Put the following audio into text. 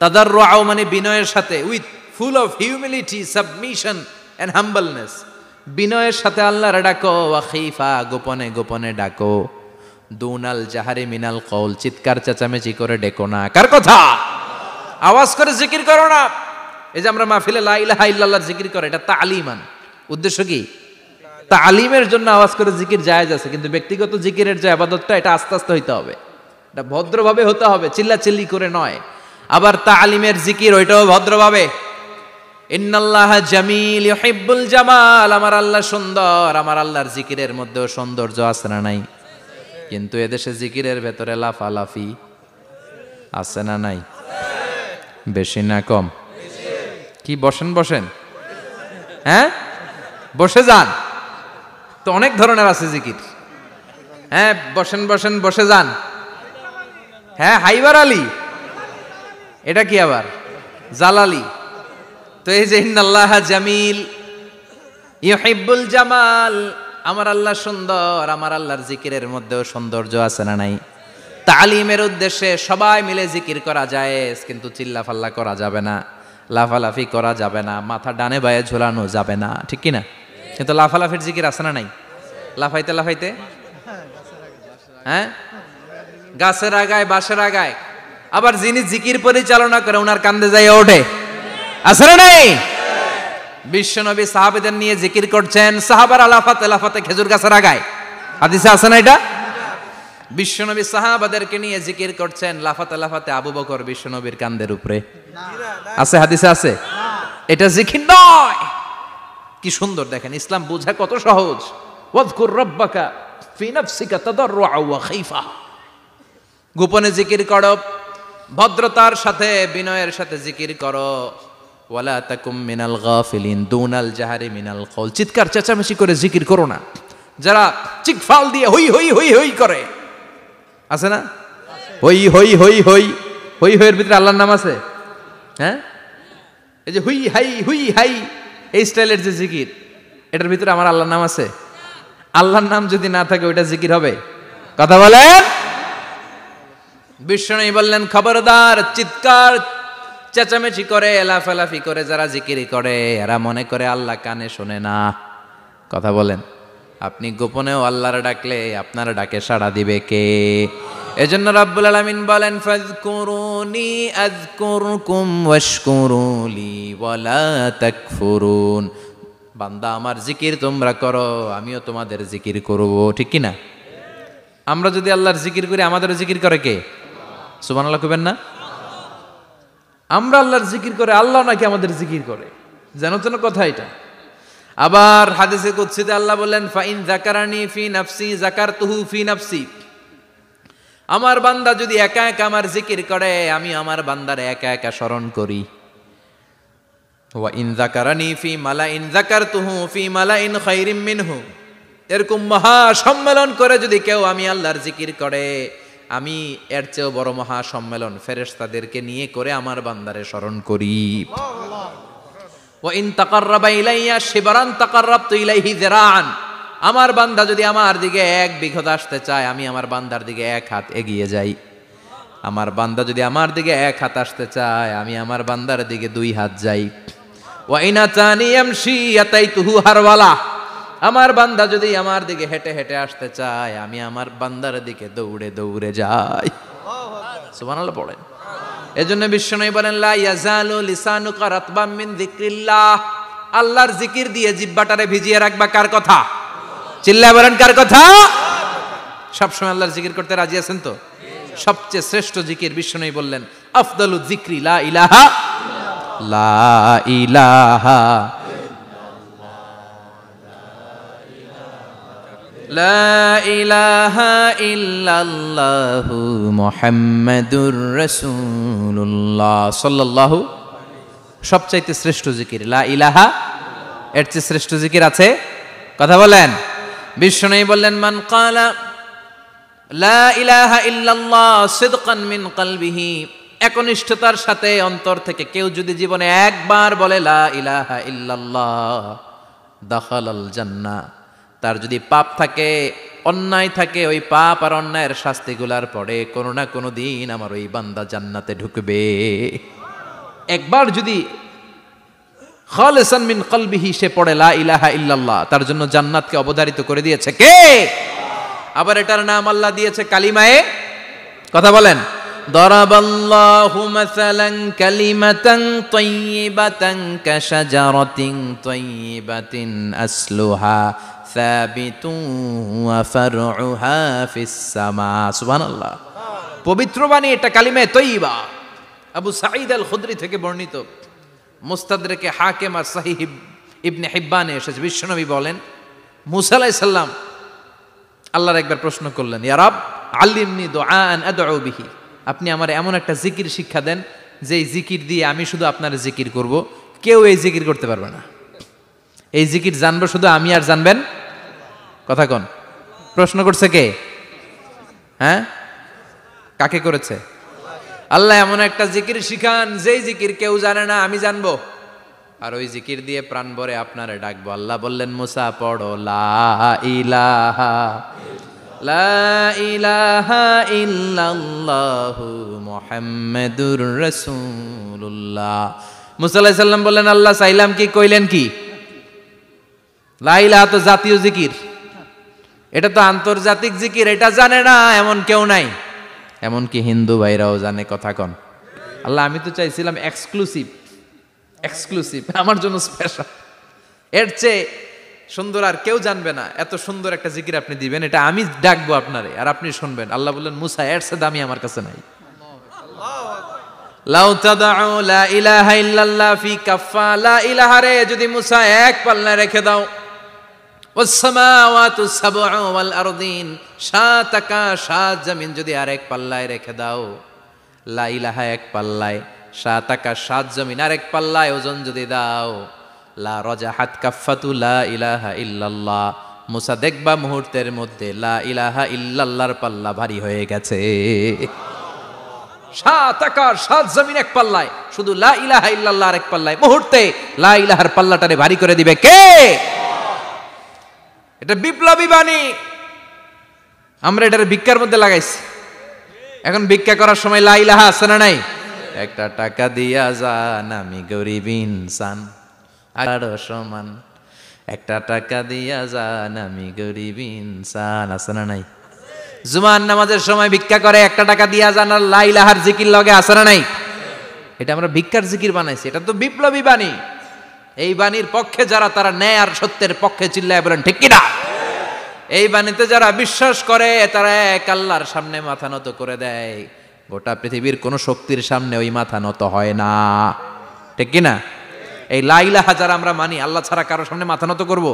তাদাররুআ মানে বিনয়ের সাথে, with full of humility, submission and humbleness, বিনয়ের সাথে আল্লাহর ডাকো। ওয়া খিফা গোপনে গোপনে ডাকো। দুনাল জাহারি মিনাল কওল চিৎকার চেঁচামেচি করে ডেকো না। কার কথা? আওয়াজ করে জিকির করো না। এই যে আমরা মাহফিলে লা ইলাহা ইল্লাল্লাহর জিকির করে, এটা তালিমান। উদ্দেশ্য কি? তালিমের জন্য আওয়াজ করে জিকির জায়েজ আছে, কিন্তু ব্যক্তিগত জিকিরের যে ইবাদতটা, এটা আস্তে আস্তে হইতে হবে, এটা ভদ্রভাবে হতে হবে, চিল্লাচিল্লি করে নয়। আবার তালিমের জিকির ওইটাও ভদ্রভাবে। ইন্নাল্লাহা জামিল ইউহিব্বুল জামাল, আমার আল্লাহ সুন্দর, আমার আল্লাহর জিকিরের মধ্যেও সৌন্দর্য আছে না নাই? কিন্তু এদেশে জিকিরের ভেতরে লাফালাফি আছে না নাই? বেশি না কম? কি বসেন বসেন, হ্যাঁ বসে যান তো, অনেক ধরনের আছে জিকির। হ্যাঁ বসেন বসেন, বসে যান। হ্যাঁ হাইবার আলী, এটা কি আবার জালালি? তো এই যে ইন্নাল্লাহা জামিল ইউহিব্বুল জামাল, আমার আল্লাহ সুন্দর, আমার আল্লাহর জিকিরের মধ্যেও সৌন্দর্য আছে না নাই? তালিমের উদ্দেশ্যে সবাই মিলে জিকির করা যায়, কিন্তু চিল্লাফাল্লা করা যাবে না, লাফালাফি করা যাবে না, মাথা ডানে বায়ে ঝোলানো যাবে না, ঠিক কি না? কিন্তু লাফালাফির জিকির আছে না নাই? লাফাইতে লাফাইতে, হ্যাঁ গাছের আগায় বাঁশের আগায়। আবার যিনি জিকির পরিচালনা করে ওনার কান্দে যাই ওঠে, আছে না নাই? বিশ্বনবী সাহাবাদের নিয়ে জিকির করছেন, সাহাবারা লাফাতে লাফাতে খেজুর গাছের আগায়। হাদিসে আছে না এটা? বিশ্বনবী সাহাবাদেরকে নিয়ে জিকির করছেন, লাফাতে লাফাতে আবু বকর বিশ্বনবীর কান্দের উপরে। আছে হাদিসে আছে? এটা জিকির নয়। কি সুন্দর দেখেন, ইসলাম বোঝা কত সহজ। ওয়াজকুর রাব্বাকা ফি নাফসিকা তাদাররুআ ওয়া খাইফা, গোপনে জিকির করো, ভদ্রতার সাথে বিনয়ের সাথে জিকির করো। ওয়ালা তাকুম মিনাল গাফিলিন দুনাল জাহারি মিনাল কওল, চিৎকার চেঁচামেচি করে জিকির করো না। যারা চিকফাল দিয়ে হই হই হই হই করে, আছে না? হই হই হই হই হই হইয়ের ভিতরে আল্লাহর নাম আছে। হ্যাঁ এই যে হুই হাই হুই হাই, এই স্টাইলের যে জিকির, এটার ভিতরে আমার আল্লাহর নাম আছে? আল্লাহর নাম যদি না থাকে ওইটা জিকির হবে? কথা বলেন। বিষ্ণু বললেন খবরদার, চিৎকার চেঁচামেচি করে লাফালাফি করে যারা জিকিরি করে, এরা মনে করে আল্লাহ কানে শোনে না। কথা বলেন। আপনি গোপনেও আল্লাহর ডাকলে আপনার ডাকে সাড়া দিবে কে? এজন্য রাব্বুল আলামিন বলেন ফাযকুরুনি আযকুরকুম ওয়াশকুরুলি ওয়ালা তাকফুরুন। বান্দা আমার জিকির তোমরা করো, আমিও তোমাদের জিকির করব, ঠিক কি না? আমরা যদি আল্লাহর জিকির করি, আমাদের জিকির করে কে? সুবহানাল্লাহ কইবেন না? আমরা আল্লাহর জিকির করে, আল্লাহ নাকি আমাদের জিকির করে, জানো তো না কথা এটা। আবার হাদিসে কুদসিতে আল্লাহ বলেন ফাইন যাকারানি ফি নাফসি যাকারতুহু ফি নাফসি, আমার বান্দা যদি একা একা আমার জিকির করে, আমি আমার বান্দারে একা একা স্মরণ করি। ওয়া ইন যাকারানি ফি মালাইন যাকারতুহু ফি মালাইন খায়রিম মিনহু, এরকম মহা সম্মেলন করে যদি কেউ আমি আল্লাহর জিকির করে, আমি এর চেয়েও বড় মহা সম্মেলন ফেরেশতাদেরকে নিয়ে করে আমার বান্দারে স্মরণ করি। ওয়া ইন তাকাররাবা ইলাইয়া শিবরান তাকাররাবতু ইলাইহি যিরাআন, আমার বান্দা যদি আমার দিকে এক বিঘত আসতে চায়, আমি আমার বান্দার দিকে এক হাত এগিয়ে যাই। আমার বান্দা যদি আমার দিকে এক হাত আসতে চায়, আমি আমার বান্দার দিকে দুই হাত যাই। ওয়া ইন আতানি ইয়ামশি আতাইতুহু হারওয়ালা, আমার বান্দা যদি আমার দিকে হেঁটে হেঁটে আসতে চায়, আমি আমার বান্দার দিকে দৌড়ে দৌড়ে যাই। সুবহানাল্লাহ পড়েন। এজন্য বিশ্বনবী বলেন লা ইয়াজালু লিসানুকা রাতবাম মিন যিকরিল্লাহ, আল্লাহর জিকির দিয়ে জিহ্বাটারে ভিজিয়ে রাখবা। কার কথা? চিল্লায় বলেন কার কথা? সবসময় আল্লাহর জিকির করতে রাজি আছেন তো? সবচেয়ে শ্রেষ্ঠ জিকির বিশ্বনবী বললেন আফদালু যিকরি লা ইলাহা লা ইলাহা লা ইলাহা ইল্লাল্লাহু মুহাম্মাদুর রাসূলুল্লাহ সাল্লাল্লাহু। সবচাইতে শ্রেষ্ঠ জিকির লা ইলাহা, এর চেয়ে শ্রেষ্ঠ জিকির আছে? কথা বলেন। বিশ্বনবী বললেন মান ক্বালা লা ইলাহা ইল্লাল্লাহ সিদকান মিন কলবিহি, একনিষ্ঠতার সাথে অন্তর থেকে কেউ যদি জীবনে একবার বলে লা ইলাহা ইল্লাল্লাহ দাখালাল জান্নাহ, তার যদি পাপ থাকে, অন্যায় থাকে, ওই পাপ আর অন্যায়ের শাস্তিগুলার পরে কোনো না কোনো দিন আমার ওই বান্দা জান্নাতে ঢুকবে। একবার যদি খালিসান মিন কলবিহি সে পড়ে লা ইলাহা ইল্লাল্লাহ, তার জন্য জান্নাতকে অবধারিত করে দিয়েছে কে? আবার এটার নাম আল্লাহ দিয়েছে কালিমায়ে, কথা বলেন, দরাবাল্লাহু মাসালান কালিমাতান তাইয়িবাতান কাশাজারাতিন তাইয়িবাতিন আসলুহা সাবিতুন ওয়া ফারউহা ফিস সামা। সুবহানাল্লাহ। পবিত্র বাণী এটা কালিমায়ে তাইয়িবা। আবু সাঈদ আল খুদরি থেকে বর্ণিত, মুস্তাদরেকে হাকিম আর সহিহ ইবনে হিব্বানে এসেছে, বিশ্বনবী বলেন মুসা আলাইহিস সালাম আল্লাহর একবার প্রশ্ন করলেন, ইয়া রাব আল্লিমনি দুআআন আদউ বিহি, আপনি আমার এমন একটা জিকির শিক্ষা দেন যেই জিকির দিয়ে আমি শুধু আপনার জিকির করব, কেউ এই জিকির করতে পারবে না। এই জিকির জানবো শুধু আমি আর জানবেন, কথা কোন? প্রশ্ন করছে কে? হ্যাঁ, কাকে করেছে? আল্লাহ এমন একটা জিকির শিখান যেই জিকির কেউ জানে না, আমি জানবো, আর ওই জিকির দিয়ে প্রাণ ভরে আপনারে ডাকবো। আল্লাহ বললেন মুসা পড়ো লা ইলাহা লা ইলাহা ইল্লাল্লাহু মুহাম্মাদুর রাসূলুল্লাহ। মুসা আলাইহিস সালাম বললেন আল্লাহ চাইলাম কি, কইলেন কি? লা ইলাহা তো জাতীয় জিকির, এটা তো আন্তর্জাতিক জিকির, এটা জানে না এমন কেউ নাই, এমনকি হিন্দু ভাইরাও জানে, কথা কন। আল্লাহ আমি তো চাইছিলাম এক্সক্লুসিভ, আমার জন্য স্পেশাল, এর চেয়ে সুন্দর আর কেউ জানবে না, এত সুন্দর একটা জিকির আপনি দিবেন, এটা আমি ডাকবো আপনারে আর আপনি শুনবেন। আল্লাহ বললেন মুসা এর চেয়ে দামি আমার কাছে নাই। লাউ তাদউ লা ইলাহা ইল্লাল্লাহ ফি কাফা, লা ইলাহা রে যদি মুসা এক পাল্লায় রেখে দাও, ওয়াস সামাওয়াতু সাবউ ওয়াল আরদিন, সাত আকাশ সাত জমিন যদি আরেক পাল্লায় রেখে দাও, লা ইলাহা এক পাল্লায়, সাত আকাশ সাত জমিন আরেক পাল্লায় ওজন যদি দাও, লা রাজাহাত কাফাতু লা ইলাহা ইল্লাল্লাহ, মুসা দেখবা মুহূর্তের মধ্যে লা ইলাহা ইল্লাল্লাহর পাল্লা ভারী হয়ে গেছে। সাত আকাশ সাত জমিন এক পাল্লায়, শুধু লা ইলাহা ইল্লাল্লাহ আর এক পাল্লায়, মুহূর্তে লা ইলাহার পাল্লাটারে ভারী করে দিবে কে? এটা বিপ্লবী বাণী। আমরা এটার ভিক্ষার মধ্যে লাগাইছি। এখন ভিক্ষা করার সময় লা ইলাহা আছে না নাই? একটা টাকা দিয়া যান আমি গরিব ইনসান, আরো সমান, একটা টাকা দিয়া যান আমি গরিব ইনসান, আছে না নাই? জুমার নামাজের সময় ভিক্ষা করে একটা টাকা দিয়া যান, আর লা ইলাহার জিকির লগে আছে না নাই? এটা আমরা ভিক্ষার জিকির বানাইছি, এটা তো বিপ্লবী বাণী। এই বাণীর পক্ষে যারা, তারা ন্যায় আর সত্যের পক্ষে চিল্লায় বলেন ঠিক কিনা? এই বাণীতে যারা বিশ্বাস করে তারা এক আল্লাহর সামনে মাথা নত করে দেয়, গোটা পৃথিবীর কোন শক্তির সামনে ওই মাথা নত হয় না, ঠিক কিনা? এই লা ইলাহা যারা আমরা মানি, আল্লাহ ছাড়া কারো সামনে মাথা নত করব?